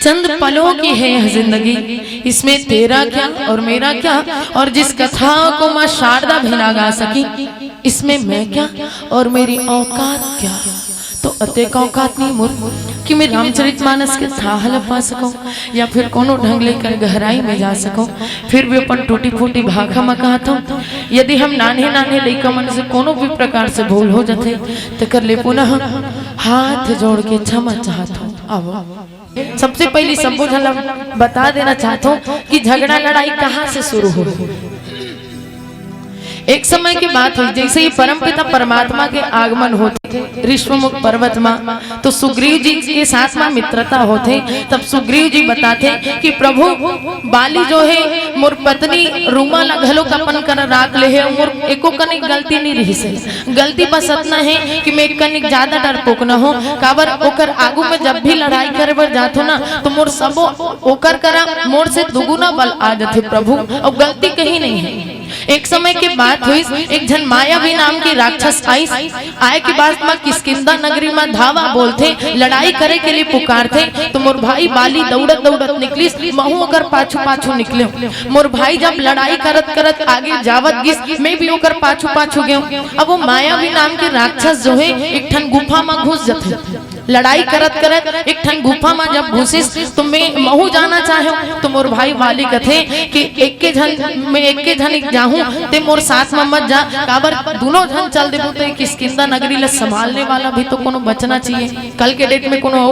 चंद पलों की है यह जिंदगी, इसमें तेरा क्या और मेरा क्या, और जिस कथा को मां शारदा भी ना गा सकी, इसमें मैं क्या और मेरी औकात क्या। तो अतेक औकात नहीं मोर कि मैं रामचरितमानस के थाह पा सकूं या फिर कोनो ढंग लेकर गहराई में जा सकूं। फिर भी अपन टूटी फूटी भाखा में कहता हूं, यदि हम नाने नाने लइका मन से कोनो भी प्रकार से भूल हो जाते तो कर ले पुनः हाथ जोड़ के क्षमा चाहता हूं। अब सबसे पहले सबको बता देना चाहता हूं कि झगड़ा लड़ाई कहाँ से शुरू हो। एक समय की बात हुई, जैसे ही परमपिता परमात्मा के आगमन होते ऋषमुख पर्वत में, तो सुग्रीव जी के साथ में मित्रता होते। तब सुग्रीव जी बताते कि प्रभु बाली जो है मोर पत्नी रूमा लगलो कपन कर राख ले है, मोर एको कनिक गलती नहीं रही से। गलती बस इतना है कि मैं कनिक ज्यादा डरपोक न हो, काबर ओकर आगू में जब भी लड़ाई करे बर जातो ना तो मोर सबो ओकर करा मोर से दुगुना बल आ जाते प्रभु, और गलती कहीं नहीं है। एक समय के बात हुई, एक जन मायावी नाम की राक्षस आई। आए के बाद मां किष्किंधा नगरी में धावा बोलते, लड़ाई करे के लिए पुकारते। तो मोर भाई बाली दौड़त दौड़त निकली, महू अगर पाछू पाछू निकले। मोर भाई जब लड़ाई करत करत आगे जावत गिस, मैं भी ओकर पाछू पाछू गयो। अब वो मायावी नाम के राक्षस जो है एक ठन गुफा में घुस जाते। लड़ाई करत करत एक ठन गुफा में जब घुसिस तो मैं महू जाना चाहे, तो मोर भाई बाली कथे कि एक के जन मैं एक के जन जाहूं ते मोर साथ में मत जा, काबर दोनों जन चल देबो तो किष्किंधा नगरी ले संभालने वाला भी तो कोनो बचना चाहिए। कल के डेट में कोनो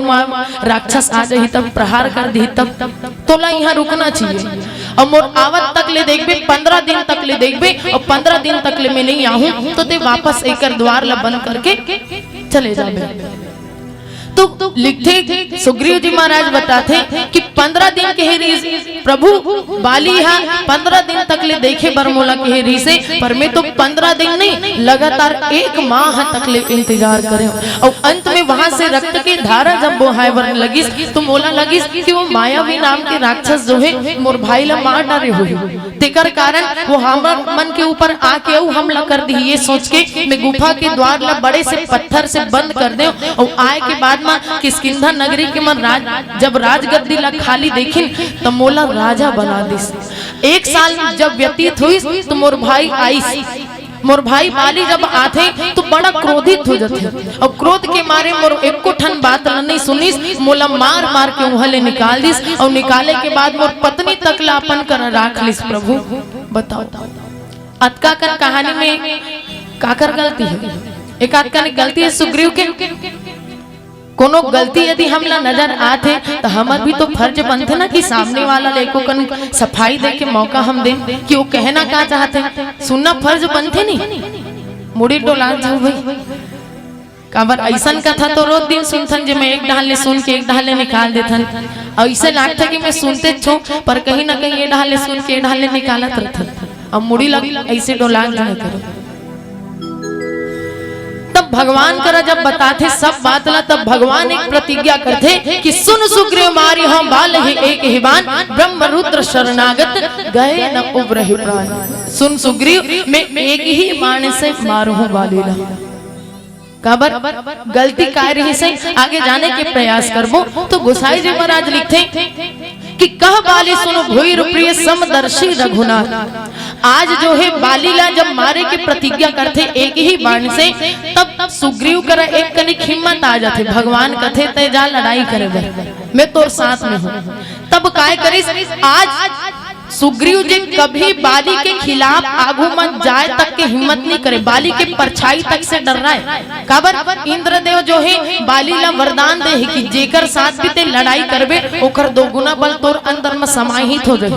राक्षस आ जाही तब प्रहार कर दी तब तो ला यहाँ रुकना चाहिए। और मोर आवत तक ले देखबे 15 दिन तक ले देखबे, और 15 दिन तक ले मैं नहीं आहूं तो ते वापस एकर द्वार ला बंद करके चले जाबे। तो लिखते सुग्रीव जी महाराज बताते कि 15 दिन के हेरी प्रभु बाली हा 15 दिन तक ले देखे बरमोला के हेरी से, पर मैं तो 15 दिन नहीं लगातार 1 माह तक ले इंतजार करे। और अंत में वहां से रक्त की धारा जब बोहाय बरने लगी तो मोला लगी कि वो मायावी नाम के राक्षस जो है मोर भाई ला मार डाले हुए, तेकर कारण वो हमार मन के ऊपर आके हमला कर दी। ये सोच के मैं गुफा के द्वार ला बड़े से पत्थर से बंद कर दे, और आए के बाद किष्किंधा नगरी के मन जब राजगद्दी ला खाली देखिन तो मोला राजा बना दिस। 1 साल जब व्यतीत हुई तो मोर भाई आई, मोर भाई बाली जब आते तो बड़ा क्रोधित हो जाते, और क्रोध के मारे मोर एको ठन बात नहीं सुनिस, मोला मार मार के उहले निकाल दिस। और निकाले के बाद मोर पत्नी तक ला अपन कर राख लिस। प्रभु बताओ अतका कर कहानी में काकर गलती है? एक आध का गलती है सुग्रीव के। कोनो गलती यदि हमला नजर आते तो हमार भी तो फर्ज बनते ना कि सामने वाला लेको कन सफाई दे के मौका हम दें कि वो कहना क्या चाहते, सुनना फर्ज बनते नहीं। मुड़ी डोला जाओ भाई, काबर ऐसन कथा तो रोज दिन सुनथन जे मैं एक ढाले सुन के एक ढाले निकाल देथन। ऐसे लगता कि मैं सुनते छो पर कहीं ना कहीं ये ढाले सुन के ढाले निकालत रहथन। अब मुड़ी लग ऐसे डोला जाए करो। तब भगवान करा जब बताते सब बात ला, तब भगवान एक प्रतिज्ञा करते कि सुन सुग्रीव मारी हम बाल ही एक ही बान, ब्रह्म रुद्र शरणागत गए न उबरहि प्राण। सुन सुग्रीव मैं एक ही बाण से मारूं बाली ला, काबर गलती काय रही से आगे जाने के प्रयास करबो। तो गोसाई जी महाराज लिखते कि कह बाली सुनो भोईर प्रिय समदर्शी रघुनाथ। आज जो है बालीला जब मारे की प्रतिज्ञा करते एक ही बाण से, तब सुग्रीव कर एक कनिक हिम्मत आ जाते। भगवान कथे ते जा लड़ाई करे मैं तो साथ में हूँ। तब काय करिस आज सुग्रीव जी कभी बाली के खिलाफ आगू मत जाए तक के हिम्मत नहीं करे, बाली के परछाई तक से डर रहा है। काबर इंद्रदेव जो है बाली ला वरदान दे कि जेकर साथ भी ते लड़ाई करबे ओकर 2 गुना बल तोर अंदर में समाहित हो जाए।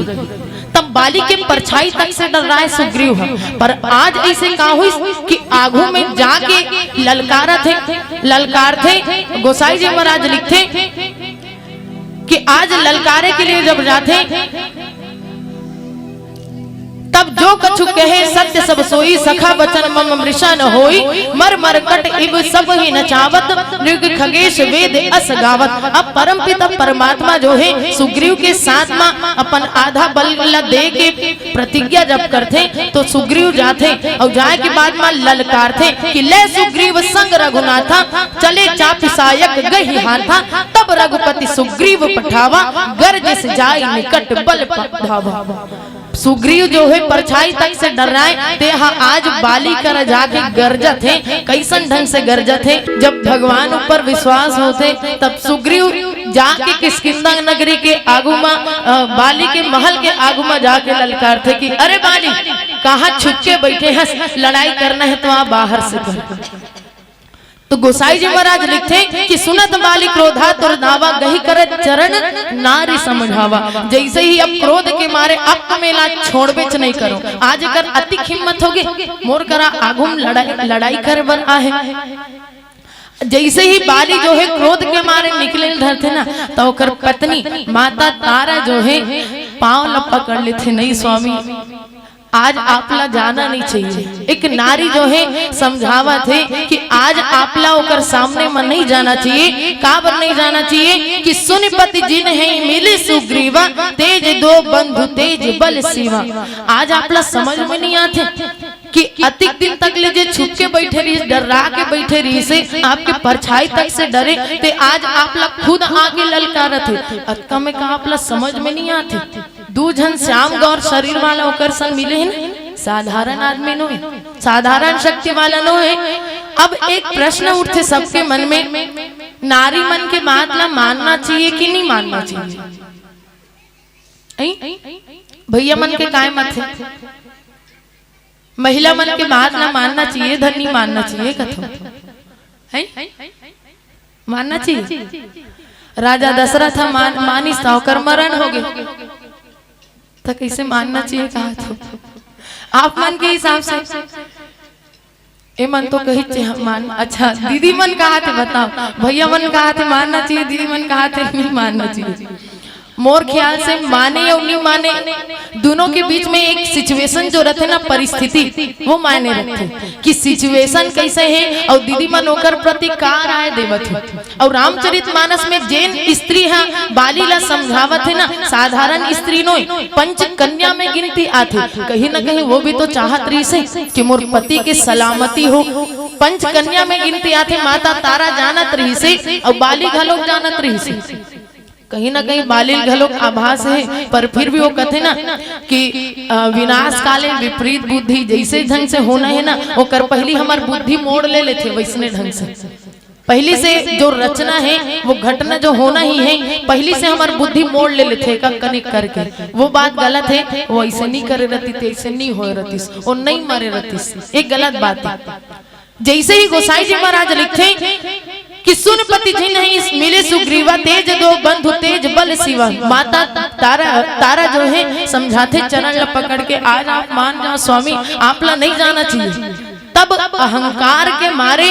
तब बाली के परछाई तक से डर रहा है सुग्रीव, पर आज ऐसे कहा हुई कि आगू में जाके ललकार थे। गोसाई जी महाराज लिखते कि आज ललकारे के लिए जब जाते तब तब जो कछु कहे सत्य सब सोई, सखा बचन मम मृषा न होई, मर मर कट इब सब ही नचावत, नृग खगेश वेद अस गावत। अब परम पिता परमात्मा जो है सुग्रीव के साथ में अपन आधा बल दे के प्रतिज्ञा जब करते तो सुग्रीव जाते और जाए के बाद में ललकारते कि ले सुग्रीव संग रघुनाथा, चले चाप सायक गही हाथा, तब रघुपति सुग्रीव पठावा, गर्ज से जाय निकट बल धावा। सुग्रीव जो है परछाई तक से डर रहा है, ते आज बाली कर जाके गरजत है। कैसन ढंग से गरजत है, जब भगवान ऊपर विश्वास होते तब सुग्रीव जाके किष्किंधा नगरी के आगू में बाली के महल के आगू में जाके ललकार थे कि अरे बाली कहाँ छुप के बैठे हैं, लड़ाई करना है तो आप बाहर से कर। तो गोसाई जी महाराज लिखते कि सुनत बाली क्रोधा तुर दावा, गही कर चरण नारी समझावा। जैसे ही अब क्रोध के मारे अब मेला छोड़ बेच नहीं करो, आज अगर अति हिम्मत होगी मोर करा आगुम लड़ाई कर बन आहे। जैसे ही बाली जो है क्रोध के मारे निकले धरते ना, तो कर पत्नी माता तारा जो है पांव ल पकड़ लेते, नहीं स्वामी आज आपला जाना नहीं चाहिए। एक नारी जो है समझावा थे कि आज आपला ओकर सामने में नहीं जाना चाहिए। काबर नहीं जाना चाहिए कि सुनिपति जिन है मिले सुग्रीवा, तेज दो बंधु तेज बल सीवा। आज आपला समझ में नहीं आते कि अतिक दिन तक ले जे छुप के बैठे रही, डरा के बैठे रही से आपके परछाई तक से डरे, ते आज आपला खुद आगे ललकारत है। अतका में कहा आपला समझ में नहीं आते। दू जन श्याम गौर शरीर वाला होकर सन मिले हैं, साधारण आदमी नो है, साधारण शक्ति वाला नो है। अब एक प्रश्न उठते सबके मन में, नारी मन के बात ला मानना चाहिए कि नहीं मानना चाहिए? भैया मन के काय मत है, महिला मन के बात ना मानना चाहिए, धन नहीं मानना चाहिए, कथो है मानना चाहिए। राजा दशरथ मानिस था होकर मरण हो गए, तो कैसे मानना चाहिए कहा? तो आप मन के हिसाब से ए मन तो कही मान। अच्छा दीदी मन कहा थे बताओ, भैया मन कहा थे मानना चाहिए, दीदी मन कहा थे नहीं मानना चाहिए। मोर ख्याल से माने या नहीं माने, दोनों के बीच में एक सिचुएशन जो रहते ना, परिस्थिति, वो मायने रखते कि सिचुएशन कैसे है और दीदी मन होकर प्रति का राय देवत है। और रामचरितमानस में जैन स्त्री है बाली ला समझावत है ना, साधारण स्त्री नो पंच कन्या में गिनती आती, कहीं ना कहीं वो भी तो चाहत रही से कि मोर पति के सलामती हो। पंच कन्या में गिनती आती, माता तारा जानत रही से और बाली घलोक जानत रही से। कहीं ना कहीं बालिल घलोक आभास है, पर फिर भी वो कहते ना कि विनाश काले विपरीत बुद्धि, जैसे ढंग से होना है ना ओकर पहली हमार बुद्धि मोड़ ले लेते, वैसने ढंग से पहली से जो रचना है वो घटना जो होना ही है, पहली से हमार बुद्धि मोड़ ले लेते का कनेक्ट करके। वो बात गलत है, वो ऐसे नहीं करे रहती थी, ऐसे नहीं हो रहती और नहीं मरे रहती, एक गलत बात है। जैसे ही गोसाई जी महाराज लिखते कि सुनपति जी नहीं मिले सुग्रीवा, तेज दो बंधु तेज बल सिवा। माता तारा जो है समझाते चरण ल पकड़ के, आज आप मान जाओ स्वामी, आपला नहीं जाना चाहिए। तब अहंकार के मारे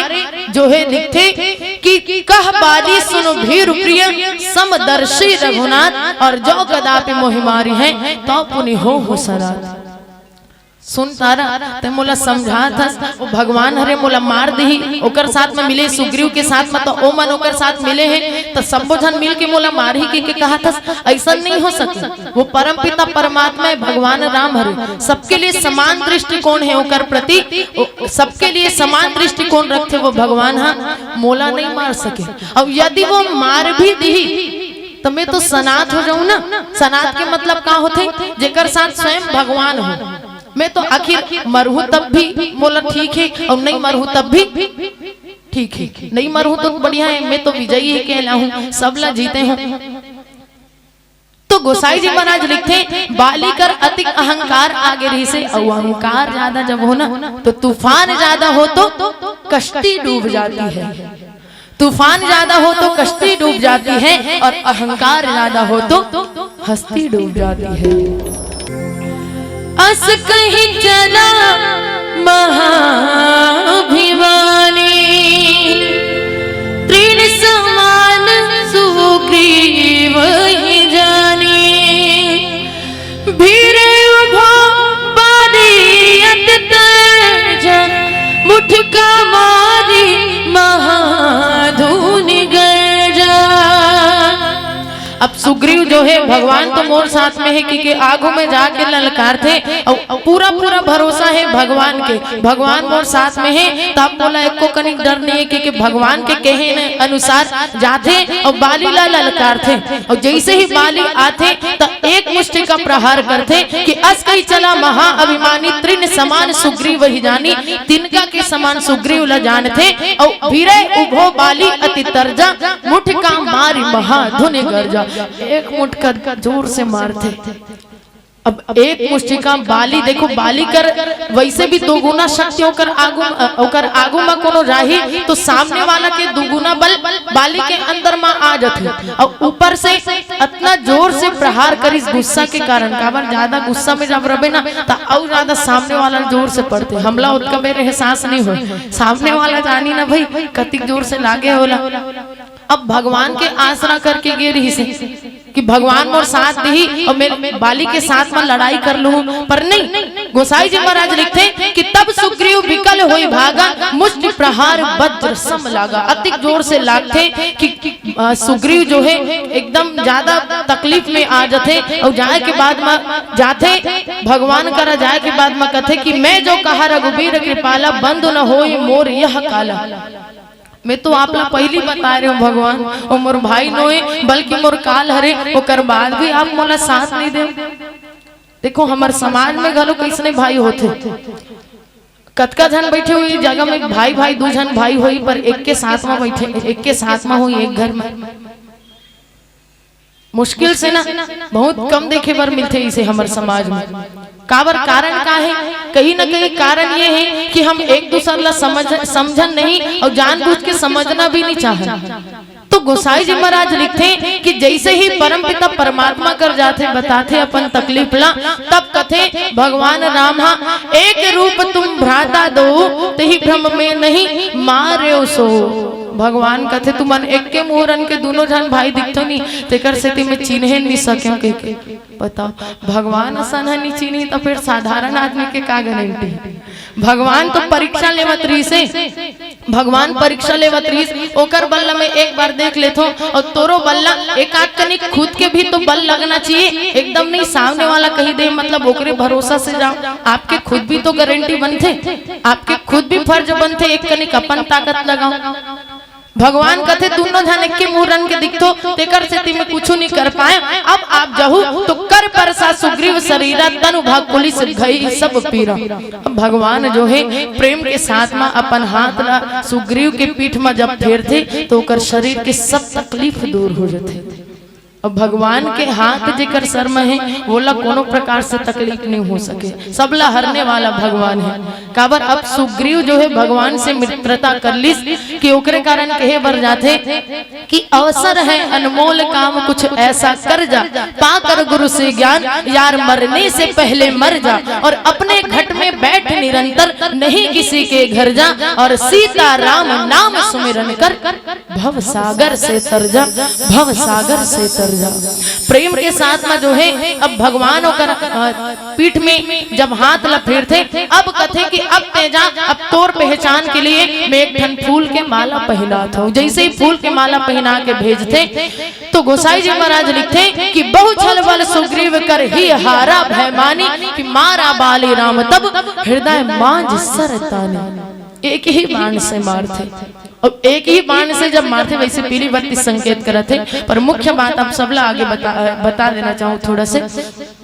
जो है लिखते कि कह बाली सुनो भीरु प्रिय, समदर्शी रघुनाथ, और जो कदापि मोहिमारी है तो पुनि हो सदा। सुन तारा ते मोला समझा था, वो भगवान हरे मोला मार दी, ओकर साथ में मिले सुग्रीव के साथ में, तो ओ मन ओकर साथ मिले हैं तो सबो जन मिल के मोला मार ही के कहा था। ऐसा नहीं हो सके, वो परम पिता परमात्मा है भगवान राम हरे, सबके लिए समान दृष्टिकोण है ओकर प्रति, सबके लिए समान दृष्टिकोण रखते वो भगवान। हाँ मोला नहीं मार सके, और यदि वो मार भी दी तो मैं तो सनात हो जाऊं ना। सनात के मतलब क्या होते, जेकर साथ स्वयं भगवान हो। मैं तो आखिर मरहूं तब भी मोला ठीक है, और नहीं मरहूं तब भी ठीक है। नहीं मरहूं तो बढ़िया है, मैं तो विजयी है कहलाऊं, सब ला जीते हूं। तो गोसाई जी महाराज लिखते बाली कर अति अहंकार आगे रही से, और अहंकार ज्यादा जब हो ना तो तूफान ज्यादा हो तो कश्ती डूब जाती है। तूफान ज्यादा हो तो कश्ती डूब जाती है, और अहंकार ज्यादा हो तो हस्ती डूब जाती है। अस कहीं चला महाभिवानी, तृण समान सुग्रीव ही जानी, भीरे उभो बाद मुठका मारी महाधुनि गर्जा। अब सुग्रीव जो है भगवान तो मोर साथ में है कि आगू में जाके ललकार थे और पूरा पूरा भरोसा है भगवान के, भगवान मोर साथ में है। तब बोला एको कनिक डर नहीं है कि भगवान के कहे अनुसार जाते और बाली ला ललकार थे। और जैसे ही बाली आते तो एक मुष्टि का प्रहार करते कि अस कही चला महा अभिमानी तृण समान सुग्रीव ही जानी, तिनका के समान सुग्रीव ला जानते और वीरे उभो बाली अति तरजा, मुठका मारी महाधुनि गर्जा। एक मुठका जोर से मारते। अब एक मुष्टिका बाली देखो, बाली कर वैसे भी दोगुना शक्ति होकर आगू में कोनो राही तो सामने वाला के दुगुना बल बाली के अंदर में आ जाते और ऊपर से इतना जोर से प्रहार करी गुस्सा के कारण। काबर ज्यादा गुस्सा में जब रहे ना तो और ज्यादा सामने वाला जोर से पड़ते, हमला उनका मेरे एहसास नहीं हो, सामने वाला जानी ना भाई कतिक जोर से लागे होला। अब भगवान के आसरा करके गे रही से कि भगवान मोर साथ दी और मैं बाली के साथ में लड़ाई कर लूं, पर नहीं। गोसाई जी महाराज लिखते कि तब सुग्रीव विकल होई भागा, मुष्टि प्रहार वज्र सम लागा। अति जोर से लागते कि सुग्रीव जो है एकदम ज्यादा तकलीफ में आ जाते और जाए के बाद में जाते भगवान करा जाए के बाद में कहते कि मैं जो कहा रघुबीर कृपाला, बंद न होई मोर यह काला। मैं तो आप ला पहली बता रहे हूँ भगवान, और मोर भाई नोए बल्कि मोर काल हरे ओकर बाद भी आप मोला साथ नहीं दे। देखो हमारे समाज में घलो किसने भाई होते, कतका जन बैठे हुए जगह में भाई भाई दो जन भाई हुई पर एक के साथ में बैठे, एक के साथ में हुई एक घर में, मुश्किल से ना बहुत कम देखे पर मिलते इसे हमारे समाज में। काबर कारण का है, कहीं ना कहीं कारण ये है कि हम एक दूसरे ला समझन नहीं और जानबूझ के समझना भी नहीं चाहते। तो गोसाई जी महाराज लिखते कि जैसे ही परमपिता परमात्मा कर जाते बताते अपन तकलीफ ला, तब कथे भगवान राम एक रूप तुम भ्राता दो, तही भ्रम में नहीं मारे सो। भगवान कथे तुमन एक के मुहरन के दोनों जन भाई दिखतो नहीं, तेकर से में चिन्हे नहीं सके के बताओ। भगवान असन नहीं चिन्ही तो फिर साधारण आदमी के का गारंटी। भगवान तो परीक्षा लेवत रही से, भगवान परीक्षा लेवत रही ओकर बल्ला में एक बार देख लेतो और तोरो बल्ला एक आध कनिक खुद के भी तो बल लगना चाहिए, एकदम नहीं सामने वाला कही दे मतलब ओकरे भरोसा से जाओ। आपके खुद भी तो गारंटी बनते, आपके खुद भी फर्ज बनते, एक कनिक अपन ताकत लगाओ। भगवान कथे दोनों जन के मुहरन के दिखतो, तेकर से में कुछ नहीं कर पाए। अब आप जहू तो कर परसा सुग्रीव शरीरा, तनु भाग पुलिस भई सब पीरा। अब भगवान जो है प्रेम के साथ में अपन हाथ ला सुग्रीव के पीठ में जब फेरते तो ओकर शरीर के सब तकलीफ दूर हो जाते। अब भगवान के हाथ जेकर सर में है बोला कोनो प्रकार से तकलीफ नहीं हो सके, सबला हरने वाला भगवान है। काबर अब सुग्रीव जो है भगवान से मित्रता कर लीस कि ओकरे कारण कहे बर जाते कि अवसर है अनमोल काम कुछ ऐसा कर जा, पाकर गुरु से ज्ञान यार मरने से पहले मर जा, और अपने घट में बैठ निरंतर नहीं किसी के घर जा, और सीता राम नाम सुमिरन कर भव सागर से तर जा, भव सागर से तर जा। प्रेम के साथ में जो है अब भगवान होकर पीठ में जब हाथ लपेटते, अब कथे कि अब तेजा अब तोर पहचान के लिए मैं एक ठन फूल के माला पहनाता हूँ। जैसे ही फूल के माला पहना के भेजते तो गोसाई जी महाराज लिखते कि बहु छल बल सुग्रीव कर ही हारा भयमानी, कि मारा बाली राम तब हृदय मांझ सरतानी। एक ही बाण से मारते, और एक ही बाण से जब मारते वैसे पीली बत्ती संकेत करते। पर मुख्य बात आप सबला आगे बता देना चाहूँ थोड़ा से